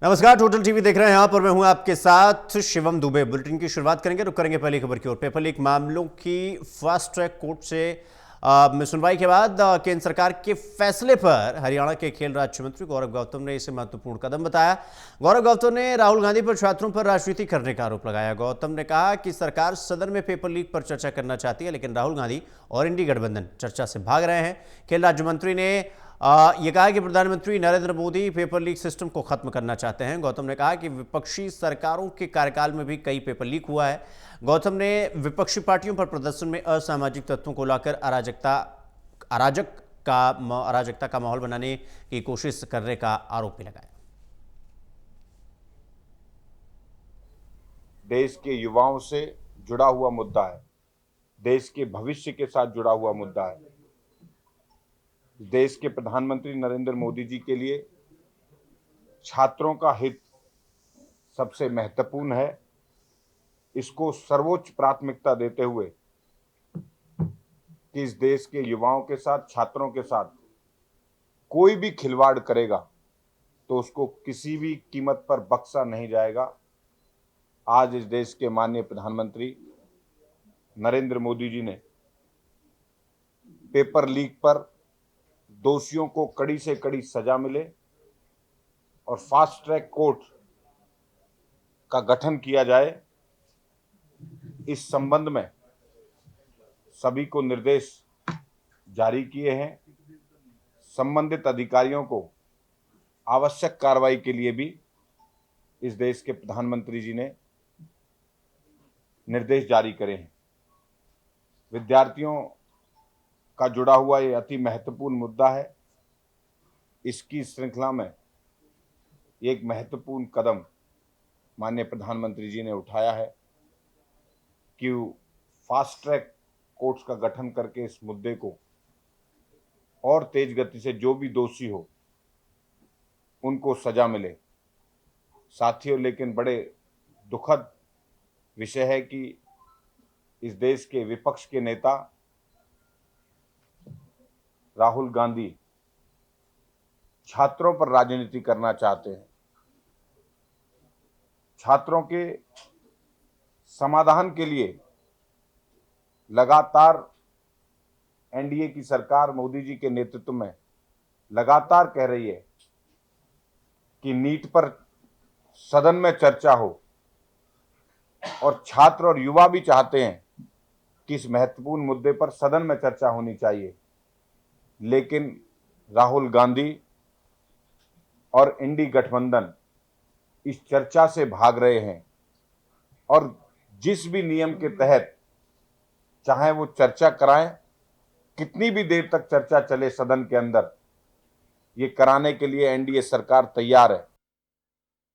नमस्कार, total TV देख रहे हैं आप और मैं हूं आपके साथ शिवम दुबे। बुलेटिन की शुरुआत रुक करेंगे पहली खबर की ओर। पेपर लीक मामलों की फास्ट ट्रैक कोर्ट से में सुनवाई के बाद केंद्र सरकार के फैसले पर हरियाणा के खेल राज्य मंत्री गौरव गौतम ने इसे महत्वपूर्ण कदम बताया। गौरव गौतम ने राहुल गांधी पर छात्रों पर राजनीति करने का आरोप लगाया। गौतम ने कहा कि सरकार सदन में पेपर लीक पर चर्चा करना चाहती है, लेकिन राहुल गांधी और इंडी गठबंधन चर्चा से भाग रहे हैं। खेल राज्य मंत्री ने ये कहा कि प्रधानमंत्री Narendra Modi paper leak system को खत्म करना चाहते हैं। गौतम ने कहा कि विपक्षी सरकारों के कार्यकाल में भी कई पेपर लीक हुआ है। गौतम ने विपक्षी पार्टियों पर प्रदर्शन में असामाजिक तत्वों को लाकर अराजकता का माहौल बनाने की कोशिश करने का आरोप भी लगाया। देश के युवाओं से जुड़ा हुआ मुद्दा है, देश के भविष्य के साथ जुड़ा हुआ मुद्दा है। देश के प्रधानमंत्री नरेंद्र मोदी जी के लिए छात्रों का हित सबसे महत्वपूर्ण है। इसको सर्वोच्च प्राथमिकता देते हुए कि इस देश के युवाओं के साथ, छात्रों के साथ कोई भी खिलवाड़ करेगा तो उसको किसी भी कीमत पर बख्शा नहीं जाएगा। आज इस देश के माननीय प्रधानमंत्री नरेंद्र मोदी जी ने पेपर लीक पर दोषियों को कड़ी से कड़ी सजा मिले और फास्ट ट्रैक कोर्ट का गठन किया जाए, इस संबंध में सभी को निर्देश जारी किए हैं। संबंधित अधिकारियों को आवश्यक कार्रवाई के लिए भी इस देश के प्रधानमंत्री जी ने निर्देश जारी करे हैं। विद्यार्थियों का जुड़ा हुआ ये अति महत्वपूर्ण मुद्दा है। इसकी श्रृंखला में एक महत्वपूर्ण कदम माननीय प्रधानमंत्री जी ने उठाया है कि फास्ट ट्रैक कोर्ट्स का गठन करके इस मुद्दे को और तेज गति से जो भी दोषी हो उनको सजा मिले। साथियों, लेकिन बड़े दुखद विषय है कि इस देश के विपक्ष के नेता राहुल गांधी छात्रों पर राजनीति करना चाहते हैं। छात्रों के समाधान के लिए लगातार एनडीए की सरकार मोदी जी के नेतृत्व में लगातार कह रही है कि नीट पर सदन में चर्चा हो, और छात्र और युवा भी चाहते हैं कि इस महत्वपूर्ण मुद्दे पर सदन में चर्चा होनी चाहिए। लेकिन राहुल गांधी और इंडी गठबंधन इस चर्चा से भाग रहे हैं और जिस भी नियम के तहत चाहे वो चर्चा कराएं, कितनी भी देर तक चर्चा चले सदन के अंदर, ये कराने के लिए एनडीए सरकार तैयार है।